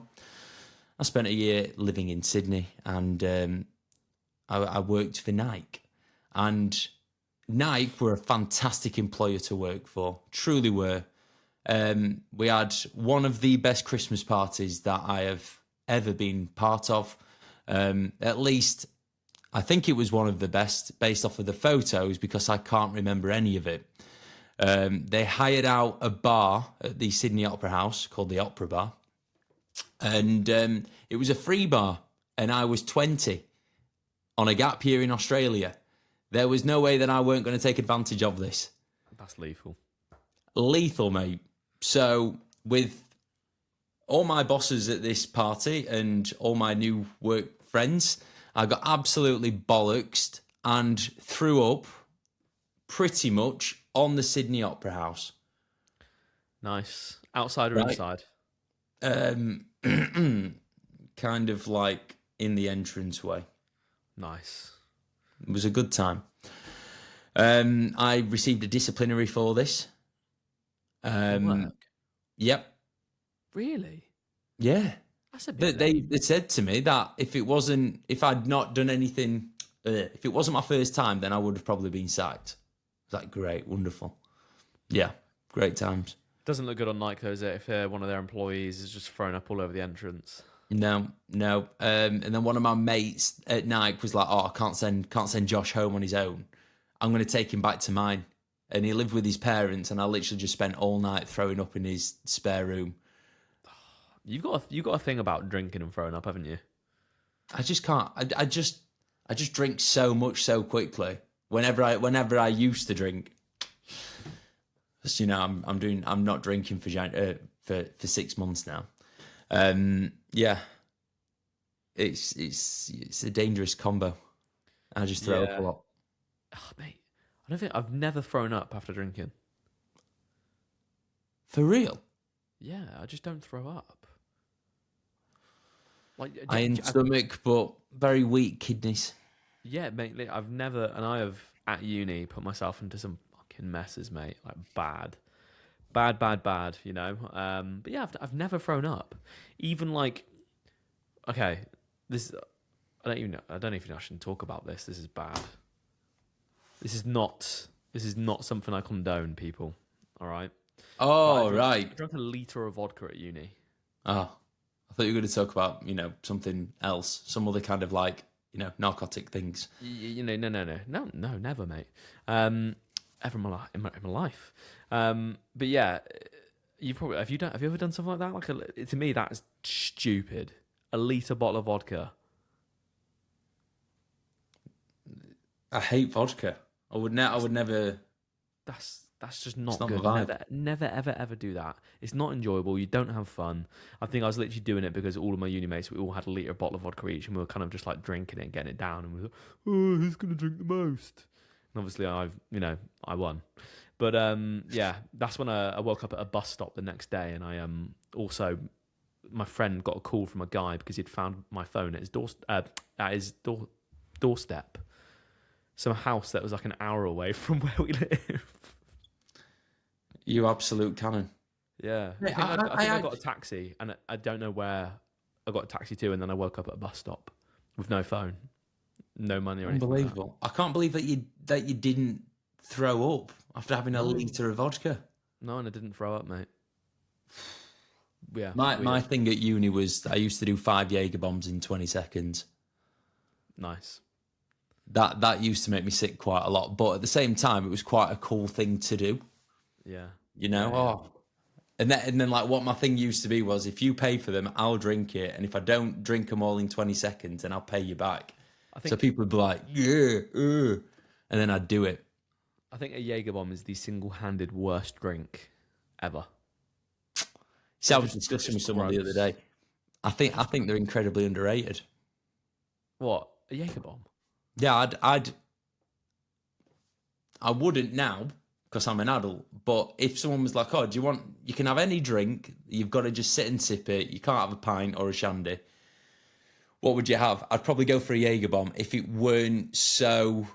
I spent a year living in Sydney, and I worked for Nike. And Nike were a fantastic employer to work for, truly were. We had one of the best Christmas parties that I have ever been part of. At least, I think it was one of the best based off of the photos, because I can't remember any of it. They hired out a bar at the Sydney Opera House called the Opera Bar. And it was a free bar. And I was 20 on a gap year in Australia. There was no way that I weren't going to take advantage of this. That's lethal. Lethal, mate. So with all my bosses at this party and all my new work friends, I got absolutely bollocksed and threw up pretty much on the Sydney Opera House. Nice. Outside or inside? Kind of like in the entranceway. Nice. It was a good time. I received a disciplinary for this. Work? Yep. Really? Yeah. That's a bit. They said to me that if I'd not done anything, if it wasn't my first time, then I would have probably been sacked. It's like, great, wonderful. Yeah, great times. Doesn't look good on Nike, though, is it? If one of their employees is just thrown up all over the entrance. No. And then one of my mates at Nike was like, "Oh, I can't send Josh home on his own. I'm going to take him back to mine." And he lived with his parents, and I literally just spent all night throwing up in his spare room. You've got a thing about drinking and throwing up, haven't you? I just can't. I just drink so much so quickly. Whenever I used to drink, just, I'm not drinking for 6 months now. Yeah, it's a dangerous combo. I just throw up a lot. Oh, mate, I've never thrown up after drinking. For real? Yeah, I just don't throw up. Like Iron stomach, but very weak kidneys. Yeah, mate. I've never, and I have at uni put myself into some fucking messes, mate. Like bad. You know. But yeah, I've never thrown up. Even like, okay, this. I don't even know if I should talk about this. This is bad. This is not something I condone, people. All right. Oh, right. I drank a litre of vodka at uni. Oh, I thought you were going to talk about, something else, some other kind of like, narcotic things. No, never, mate. Ever in my life. But yeah, have you ever done something like that? Like to me, that is stupid. A litre bottle of vodka. I hate vodka. I would never. That's just not not good. my vibe. Never, ever do that. It's not enjoyable. You don't have fun. I think I was literally doing it because all of my uni mates, we all had a litre bottle of vodka each, and we were kind of just like drinking it and getting it down. And we were like, oh, who's going to drink the most? And obviously I won. But yeah, that's when I woke up at a bus stop the next day, and I also, my friend got a call from a guy because he'd found my phone at his doorstep. Some house that was like an hour away from where we live. You absolute cannon. Yeah. I think I got a taxi, and I don't know where I got a taxi to, and then I woke up at a bus stop with no phone, no money or anything. Unbelievable. I can't believe that you didn't throw up after having a litre of vodka. No, and I didn't throw up, mate. Yeah. My thing at uni was I used to do 5 Jaeger bombs in 20 seconds. Nice. That used to make me sick quite a lot, but at the same time, it was quite a cool thing to do. Yeah. And then like what my thing used to be was, if you pay for them, I'll drink it, and if I don't drink them all in 20 seconds, then I'll pay you back. So people would be like, yeah, and then I'd do it. I think a Jaeger bomb is the single-handed worst drink ever. See, I was discussing with someone the other day. I think they're incredibly underrated. What? A Jaeger bomb? Yeah, I wouldn't now, because I'm an adult. But if someone was like, oh, you can have any drink, you've got to just sit and sip it, you can't have a pint or a shandy, what would you have? I'd probably go for a Jaeger bomb if it weren't so,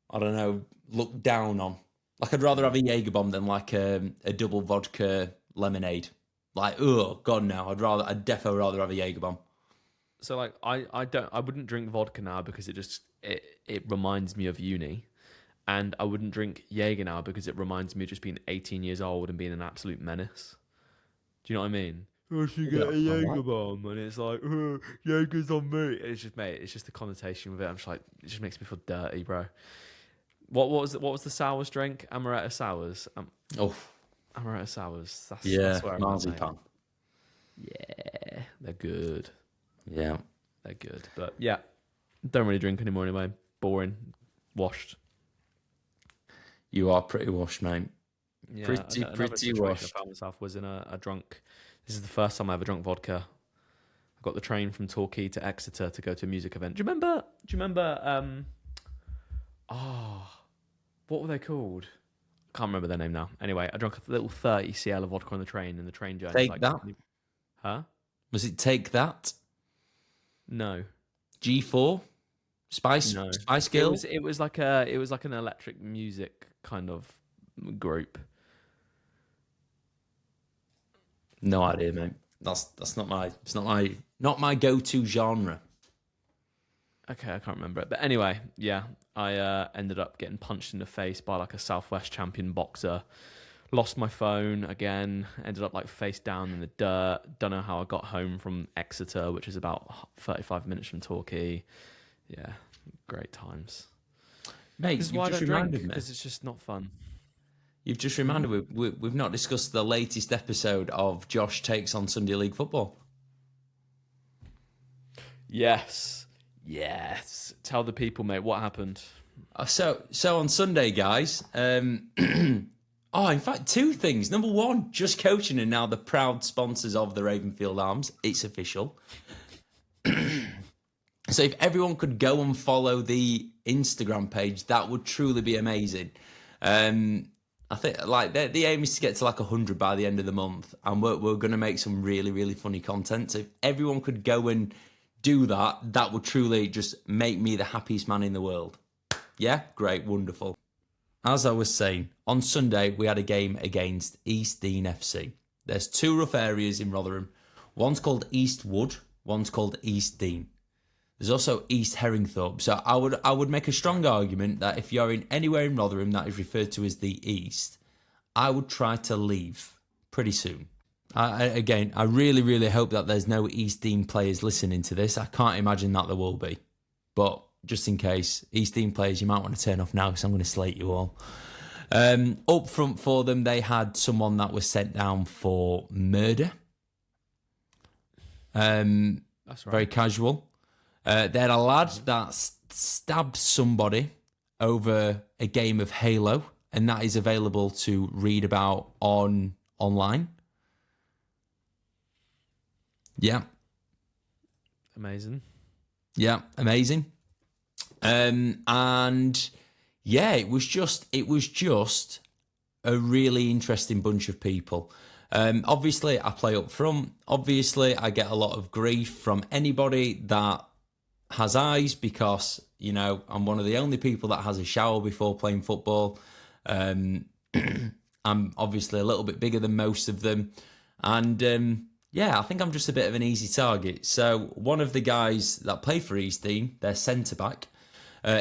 I don't know, looked down on. Like, I'd rather have a Jaeger bomb than like a double vodka lemonade. Like, oh God, no. I'd definitely rather have a Jaeger bomb. So like, I wouldn't drink vodka now because it reminds me of uni, and I wouldn't drink Jaeger now because it reminds me of just being 18 years old and being an absolute menace. Do you know what I mean? I should get a Jaeger bomb, and it's like, oh, Jaeger's on me. It's just, mate, it's just the connotation with it. I'm just like, it just makes me feel dirty, bro. What was the sours drink? Amaretto sours. Amaretto sours. That's where I'm marzipan. Yeah, they're good. Yeah, they're good. But yeah, don't really drink anymore anyway. Boring. Washed. You are pretty washed, mate. Yeah, pretty washed. I found myself was in a drunk. This is the first time I ever drunk vodka. I got the train from Torquay to Exeter to go to a music event. Do you remember? What were they called? I can't remember their name now. Anyway, I drank a little 30 cl of vodka on the train, and the train journey. Take that? Huh? Was it Take That? No. G4? Spice Girls? It was like an electric music kind of group. No idea, mate. That's not my go-to genre. Okay, I can't remember it. But anyway, yeah, I ended up getting punched in the face by like a Southwest champion boxer. Lost my phone again. Ended up like face down in the dirt. Don't know how I got home from Exeter, which is about 35 minutes from Torquay. Yeah, great times. Mate, this is why I don't drink, because it's just not fun. You've just reminded me, we've not discussed the latest episode of Josh Takes on Sunday League Football. Yes. Tell the people, mate, what happened. So on Sunday, guys, in fact, two things. Number one, Just Coaching are now the proud sponsors of the Ravenfield Arms. It's official. So if everyone could go and follow the Instagram page, that would truly be amazing. I think like the aim is to get to like 100 by the end of the month, and we're going to make some really, really funny content. So if everyone could go and do that, that would truly just make me the happiest man in the world. Yeah, great, wonderful. As I was saying, on Sunday we had a game against East Dean FC. There's two rough areas in Rotherham. One's called Eastwood, one's called East Dean. There's also East Herringthorpe. So I would make a strong argument that if you're in anywhere in Rotherham that is referred to as the East, I would try to leave pretty soon. I really, really hope that there's no East Dean players listening to this. I can't imagine that there will be. But just in case, East Dean players, you might want to turn off now because I'm going to slate you all. Up front for them, they had someone that was sent down for murder. That's right. Very casual. They had a lad that stabbed somebody over a game of Halo, and that is available to read about online. Yeah. Amazing. Yeah, amazing. And yeah, it was just a really interesting bunch of people. Obviously, I play up front. Obviously, I get a lot of grief from anybody that has eyes because, you know, I'm one of the only people that has a shower before playing football. I'm obviously a little bit bigger than most of them. And I think I'm just a bit of an easy target. So one of the guys that play for East Dean, their centre-back,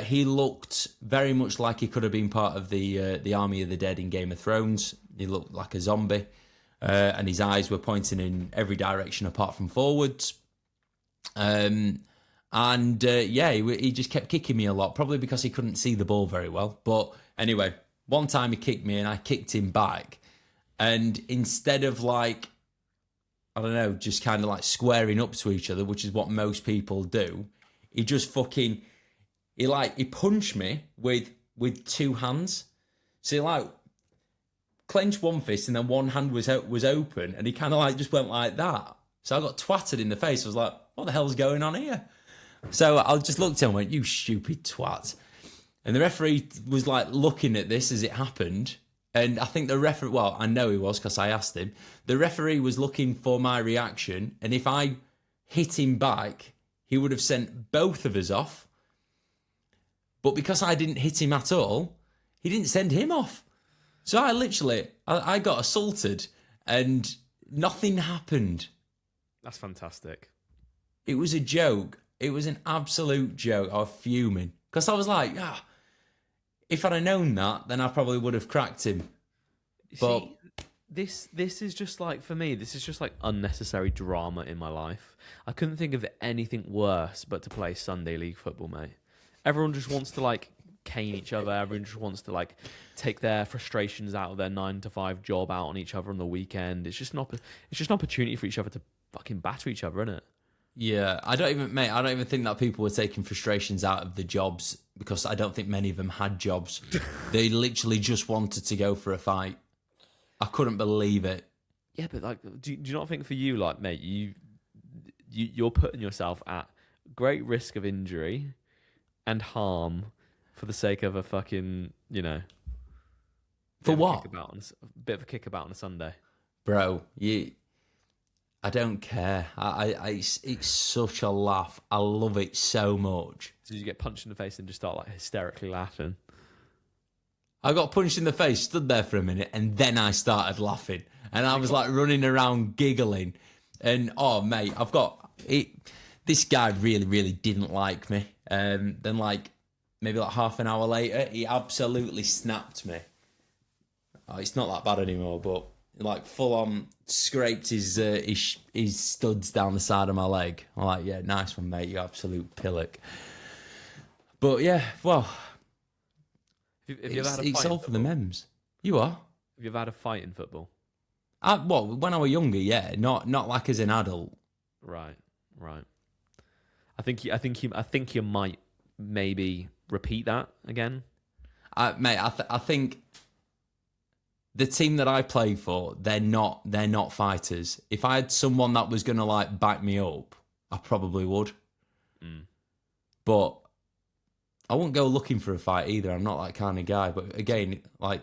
he looked very much like he could have been part of the Army of the Dead in Game of Thrones. He looked like a zombie. And his eyes were pointing in every direction apart from forwards. He just kept kicking me a lot, probably because he couldn't see the ball very well. But anyway, one time he kicked me and I kicked him back. And instead of like, I don't know, just kind of like squaring up to each other, which is what most people do, he just fucking, he punched me with two hands. So he like clenched one fist and then one hand was open and he kind of like just went like that. So I got twatted in the face. I was like, what the hell's going on here? So I just looked at him and went, you stupid twat. And the referee was like looking at this as it happened. And I think the referee, well, I know he was because I asked him. The referee was looking for my reaction. And if I hit him back, he would have sent both of us off. But because I didn't hit him at all, he didn't send him off. So I got assaulted and nothing happened. That's fantastic. It was a joke. It was an absolute joke. I was fuming. Because I was like, if I'd have known that, then I probably would have cracked him. But See, this is just like, for me, this is just like unnecessary drama in my life. I couldn't think of anything worse but to play Sunday league football, mate. Everyone just wants to like cane each other. Everyone just wants to like take their frustrations out of their 9-to-5 job out on each other on the weekend. It's just an opportunity for each other to fucking batter each other, isn't it? yeah, I don't even think that people were taking frustrations out of the jobs because I don't think many of them had jobs. They literally just wanted to go for a fight. I couldn't believe it. Yeah, but like, do you not think for you, like, mate, you're putting yourself at great risk of injury and harm for the sake of a fucking, For what? Bit of a kickabout on a Sunday. Bro, I don't care. It's such a laugh. I love it so much. So you get punched in the face and just start like hysterically laughing. I got punched in the face, stood there for a minute, and then I started laughing. And I was like running around giggling. And oh mate, I've got it. This guy really, really didn't like me. Then like maybe like half an hour later, he absolutely snapped me. Oh, it's not that bad anymore, but like full on scraped his studs down the side of my leg. I'm like, yeah, nice one, mate. You absolute pillock. But yeah, well, Have you ever had a fight? It's all for the memes. You are? Have you ever had a fight in football? Well, when I was younger, yeah, not like as an adult. Right. I think you might maybe repeat that again. Mate, I think the team that I play for, they're not fighters. If I had someone that was gonna like back me up, I probably would. But I wouldn't go looking for a fight either. I'm not that kind of guy. But again, like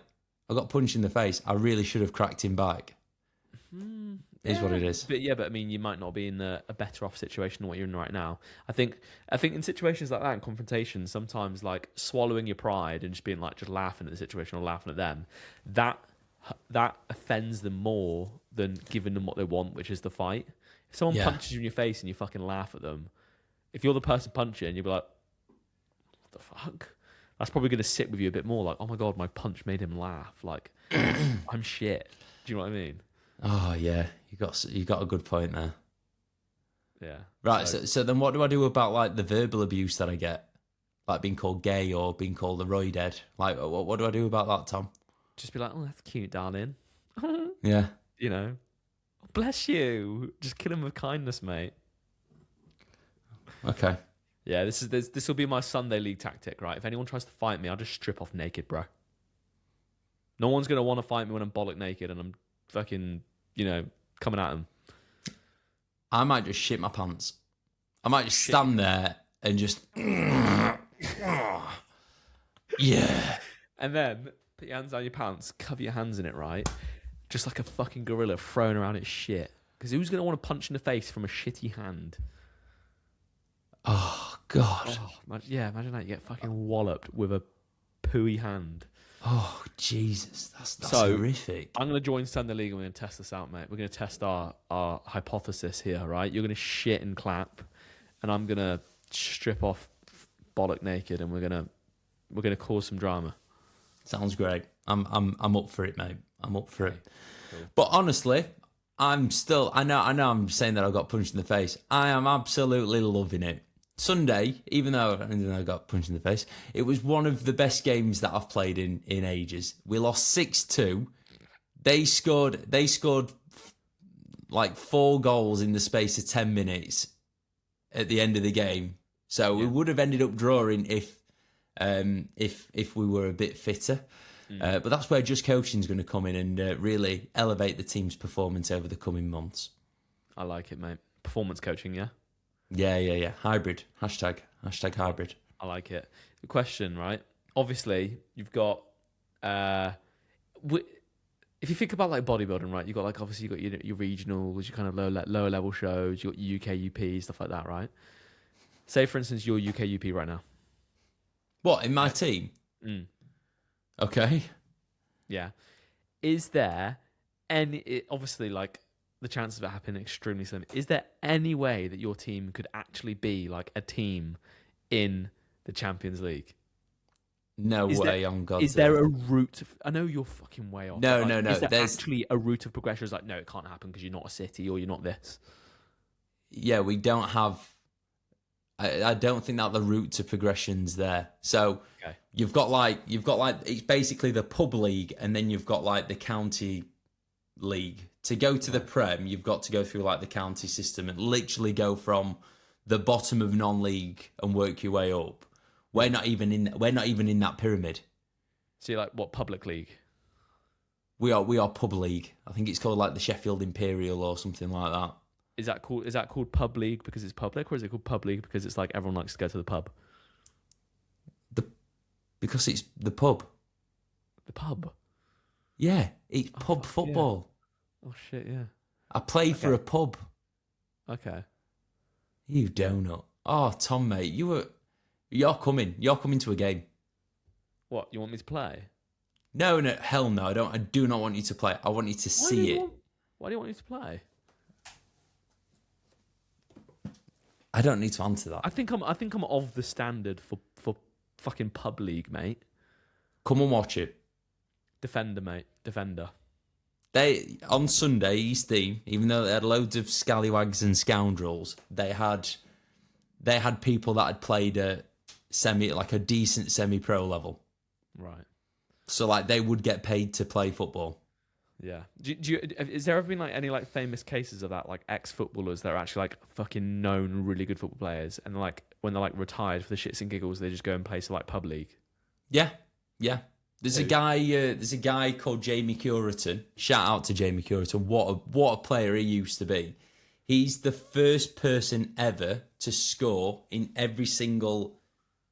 I got punched in the face. I really should have cracked him back. Is what it is. But I mean, you might not be in a better off situation than what you're in right now. I think in situations like that, in confrontations, sometimes like swallowing your pride and just being like just laughing at the situation or laughing at them, that offends them more than giving them what they want, which is the fight. If someone punches you in your face and you fucking laugh at them, if you're the person punching, you'll be like, what the fuck? That's probably going to sit with you a bit more. Like, oh my God, my punch made him laugh. Like, I'm shit. Do you know what I mean? Oh yeah, you got a good point there. Yeah. Right. So then, what do I do about like the verbal abuse that I get, like being called gay or being called a roidhead? Like, what do I do about that, Tom? Just be like, oh, that's cute, darling. Yeah. Bless you. Just kill him with kindness, mate. Okay. Yeah, this will be my Sunday league tactic, right? If anyone tries to fight me, I'll just strip off naked, bro. No one's gonna want to fight me when I'm bollock naked and I'm fucking, coming at them. I might just shit my pants. I might just stand there and just yeah. And then put your hands down your pants, cover your hands in it, right? Just like a fucking gorilla throwing around its shit. Because who's gonna want to punch in the face from a shitty hand? Oh God. Imagine that. You get fucking walloped with a pooey hand. Oh Jesus, that's so horrific. I'm going to join Sunday League and we're going to test this out, mate. We're going to test our hypothesis here, right? You're going to shit and clap, and I'm going to strip off bollock naked, and we're going to cause some drama. Sounds great. I'm up for it, mate. I'm up for it. Cool. But honestly, I know I'm saying that I got punched in the face. I am absolutely loving it. Sunday, even though I got punched in the face, it was one of the best games that I've played in ages. We lost 6-2. They scored like 4 goals in the space of 10 minutes at the end of the game. So we would have ended up drawing if we were a bit fitter. But that's where just coaching is going to come in and really elevate the team's performance over the coming months. I like it, mate. Performance coaching, yeah? Yeah. Hybrid. Hashtag hybrid. I like it. The question, right? Obviously, you've got... if you think about like bodybuilding, right? You got like obviously you got your regionals, your kind of lower level shows, you got your UKUP stuff like that, right? Say for instance you're UKUP right now. What in my team? Mm. Okay. Yeah. Is there obviously like the chances of it happening are extremely slim. Is there any way that your team could actually be like a team in the Champions League? No way, on God's Is there a route? I know you're fucking way off. No, like, no, no. Is there There's actually a route of progression? It's like, no, it can't happen because you're not a city or you're not this. Yeah, we don't have. I don't think that the route to progression's there. So Okay. you've got like it's basically the pub league, and then you've got like the county league. To go to the Prem, you've got to go through like the county system and literally go from the bottom of non-league and work your way up. We're not even in that pyramid. So you're like what, public league? We are pub league. I think it's called like the Sheffield Imperial or something like that. Is that called pub league because it's public, or is it called pub league because it's like everyone likes to go to the pub? Because it's the pub. The pub. Yeah, it's pub football. Yeah. Oh shit, yeah. I play for a pub. Okay. You donut. Oh, Tom, mate, you're coming to a game. What, you want me to play? No, hell no. I do not want you to play. I want you to see it. Why do you want me to play? I don't need to answer that. I think I'm of the standard for fucking pub league, mate. Come and watch it. Defender, mate. Defender. They on Sunday, East team, even though they had loads of scallywags and scoundrels, they had people that had played a decent semi-pro level. Right. So like they would get paid to play football. Yeah. Is there ever been like any like famous cases of that, like ex-footballers that are actually like fucking known really good football players, and like when they're like retired for the shits and giggles, they just go and play to like pub league? Yeah. There's a guy called Jamie Curitan. Shout out to Jamie Curitan. What a player he used to be. He's the first person ever to score in every single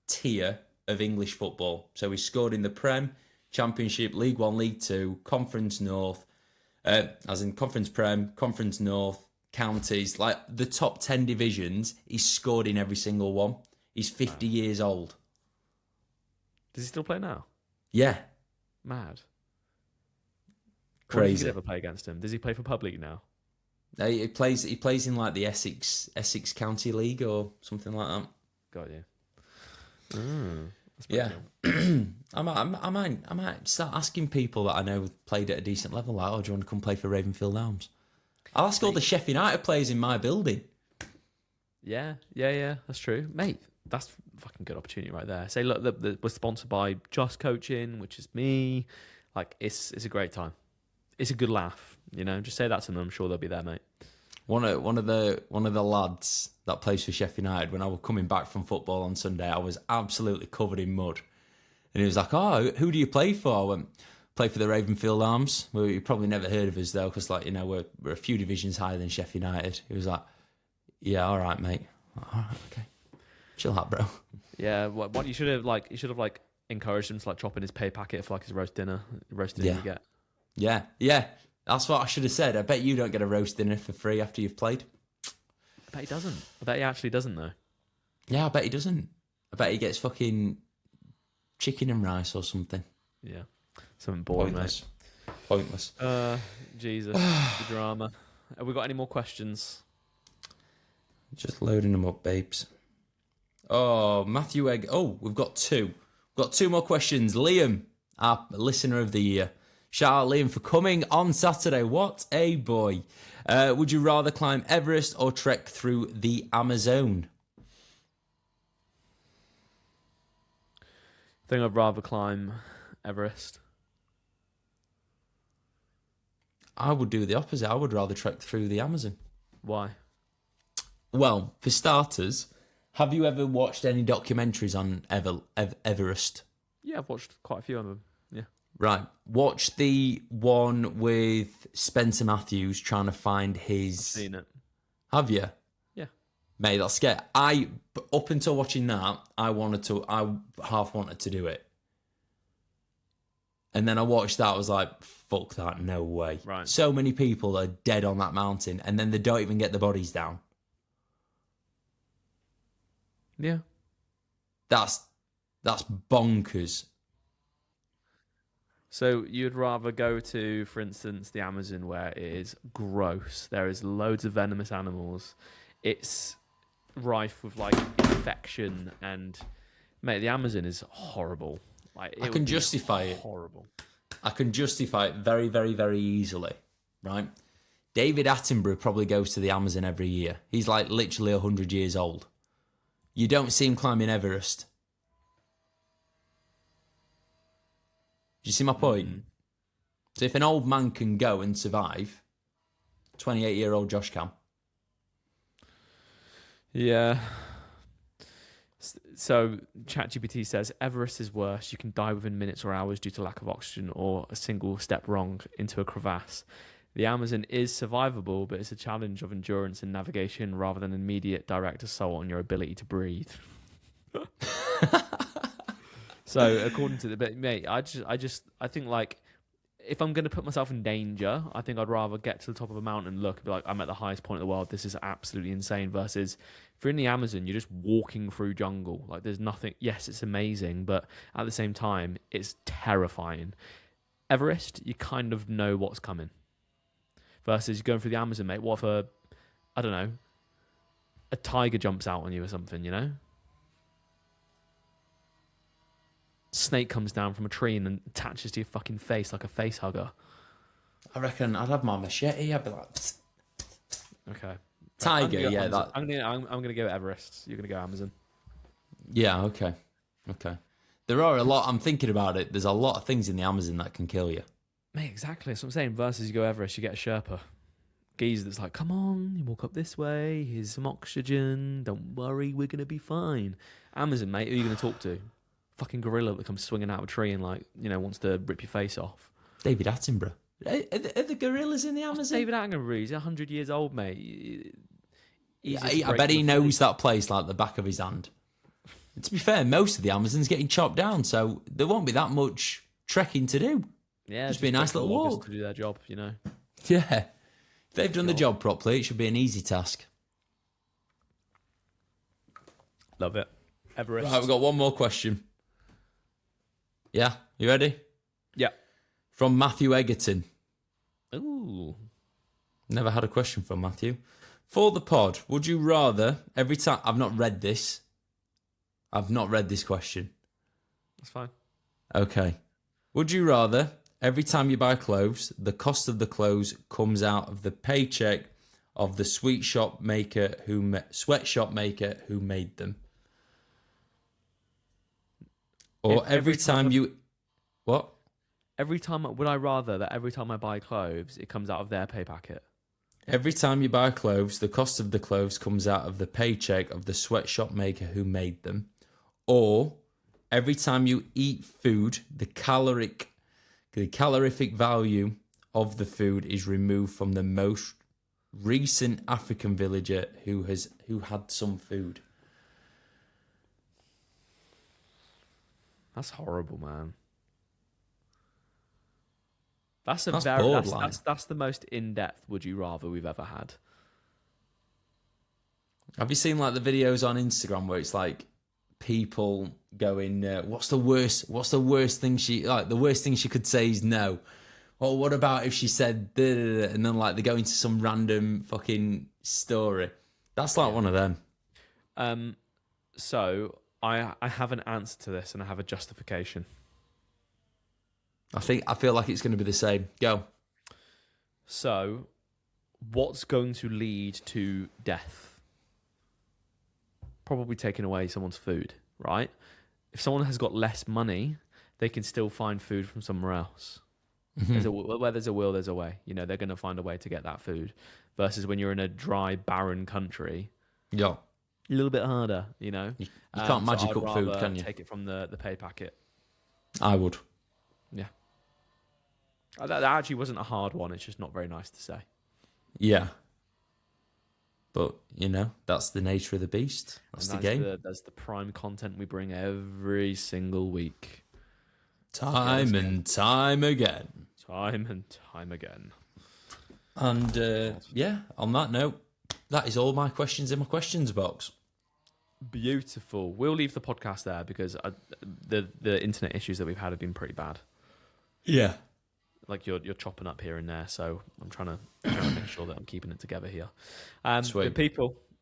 tier of English football. So he scored in the Prem, Championship, League One, League Two, Conference North, as in Conference Prem, Conference North, counties, like the top 10 divisions. He's scored in every single one. He's 50 years old. Does he still play now? Yeah. Mad. Crazy. Did you ever play against him? Does he play for pub league now? He plays in like the Essex County League or something like that. Got you. Yeah. I might start asking people that I know played at a decent level, like, oh, do you want to come play for Ravenfield Arms? I'll ask all the Sheffield United players in my building. Yeah, that's true. Mate, that's a fucking good opportunity right there. Say, look, we're sponsored by Just Coaching, which is me. Like, it's a great time. It's a good laugh, you know. Just say that to them. I'm sure they'll be there, mate. One of the lads that plays for Sheffield United, when I was coming back from football on Sunday, I was absolutely covered in mud. And he was like, oh, who do you play for? I went, play for the Ravenfield Arms. Well, you probably never heard of us, though, because, like, you know, we're a few divisions higher than Sheffield United. He was like, yeah, all right, mate. All right, okay. Chill out, bro. Yeah, what you should have encouraged him to like chop in his pay packet for like his roast dinner you get. Yeah. That's what I should have said. I bet you don't get a roast dinner for free after you've played. I bet he doesn't. I bet he actually doesn't though. Yeah, I bet he doesn't. I bet he gets fucking chicken and rice or something. Yeah. Something boring, Pointless. Jesus. The drama. Have we got any more questions? Just loading them up, babes. Oh, Matthew Egg. Oh, we've got two. We've got two more questions. Liam, our listener of the year. Shout out, Liam, for coming on Saturday. What a boy. Would you rather climb Everest or trek through the Amazon? I think I'd rather climb Everest. I would do the opposite. I would rather trek through the Amazon. Why? Well, for starters, have you ever watched any documentaries on Everest? Yeah, I've watched quite a few of them. Yeah. Right. Watch the one with Spencer Matthews trying to find his... I've seen it. Have you? Yeah. Mate, that's scary. Up until watching that, I half wanted to do it. And then I watched that. I was like, fuck that, no way. Right. So many people are dead on that mountain, and then they don't even get the bodies down. Yeah. That's bonkers. So you'd rather go to, for instance, the Amazon, where it is gross. There is loads of venomous animals. It's rife with like infection, and mate, the Amazon is horrible. Like, I can justify it. Horrible. I can justify it very, very, very easily, right? David Attenborough probably goes to the Amazon every year. He's like literally 100 years old. You don't see him climbing Everest. Do you see my point? So if an old man can go and survive, 28-year-old Josh can. Yeah. So ChatGPT says Everest is worse. You can die within minutes or hours due to lack of oxygen or a single step wrong into a crevasse. The Amazon is survivable, but it's a challenge of endurance and navigation rather than an immediate direct assault on your ability to breathe. So according to the mate, I think like if I'm going to put myself in danger, I think I'd rather get to the top of a mountain and look and be like, I'm at the highest point in the world. This is absolutely insane. Versus if you're in the Amazon, you're just walking through jungle. Like there's nothing. Yes, it's amazing, but at the same time, it's terrifying. Everest, you kind of know what's coming. Versus going through the Amazon, mate. What if I don't know, a tiger jumps out on you or something, you know? Snake comes down from a tree and then attaches to your fucking face like a face hugger. I reckon I'd have my machete. I'd be like, Okay. tiger, yeah. That I'm gonna go Everest. You're gonna go Amazon. Yeah, okay. There are a lot. I'm thinking about it. There's a lot of things in the Amazon that can kill you. Mate, exactly. That's what I'm saying. Versus you go Everest, you get a Sherpa. Geezer that's like, come on, you walk up this way. Here's some oxygen. Don't worry, we're gonna be fine. Amazon, mate. Who are you gonna talk to? Fucking gorilla that comes swinging out of a tree and like, you know, wants to rip your face off. David Attenborough. Are the gorillas in the Amazon? David Attenborough, he's 100 years old, mate. I bet he knows that place like the back of his hand. And to be fair, most of the Amazon's getting chopped down, so there won't be that much trekking to do. Yeah, just be a nice little walk to do their job, you know. Yeah, if they've done the job properly, it should be an easy task. Love it. Everest. Right, we've got one more question. Yeah, you ready? Yeah. From Matthew Egerton. Ooh. Never had a question from Matthew. For the pod, would you rather every time... I've not read this question. That's fine. Okay. Would you rather every time you buy clothes, the cost of the clothes comes out of the paycheck of the sweatshop maker who made them? Or every time you... What? Would I rather that every time I buy clothes, it comes out of their pay packet? Every time you buy clothes, the cost of the clothes comes out of the paycheck of the sweatshop maker who made them. Or every time you eat food, the calorific value of the food is removed from the most recent African villager who had some food. That's horrible, man. That's borderline. That's the most in-depth would you rather we've ever had. Have you seen like the videos on Instagram where it's like people going, what's the worst thing the worst thing she could say is no. Or what about if she said da, da, da, and then like they go into some random fucking story. That's like one of them. So I have an answer to this and I have a justification. I feel like it's going to be the same. Go. So, what's going to lead to death? Probably taking away someone's food, right? If someone has got less money, they can still find food from somewhere else. Mm-hmm. Where there's a will, there's a way. You know, they're going to find a way to get that food. Versus when you're in a dry, barren country, yeah, a little bit harder. You know, you can't magic up food, can you? Take it from the pay packet. I would. Yeah. That actually wasn't a hard one. It's just not very nice to say. Yeah. But, you know, that's the nature of the beast. That's the game. That's the prime content we bring every single week. Time and time again. Time and time again. And on that note, that is all my questions in my questions box. Beautiful. We'll leave the podcast there because the internet issues that we've had have been pretty bad. Yeah. Like you're chopping up here and there, so I'm trying to make sure that I'm keeping it together here. Sweet. But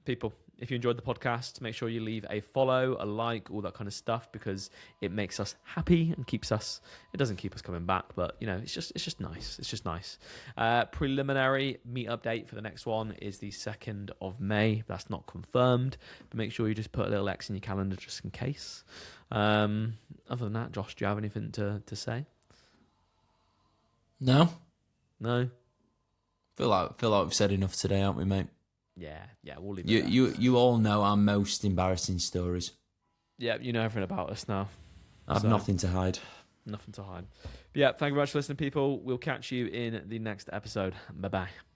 people, if you enjoyed the podcast, make sure you leave a follow, a like, all that kind of stuff, because it makes us happy and keeps us. It doesn't keep us coming back, but it's just nice. It's just nice. Preliminary meetup date for the next one is the 2nd of May. That's not confirmed, but make sure you just put a little X in your calendar just in case. Other than that, Josh, do you have anything to say? No. Feel like we've said enough today, haven't we, mate? Yeah, we'll leave it there. You all know our most embarrassing stories. Yeah, you know everything about us now. I have nothing to hide. Nothing to hide. But yeah, thank you very much for listening, people. We'll catch you in the next episode. Bye-bye.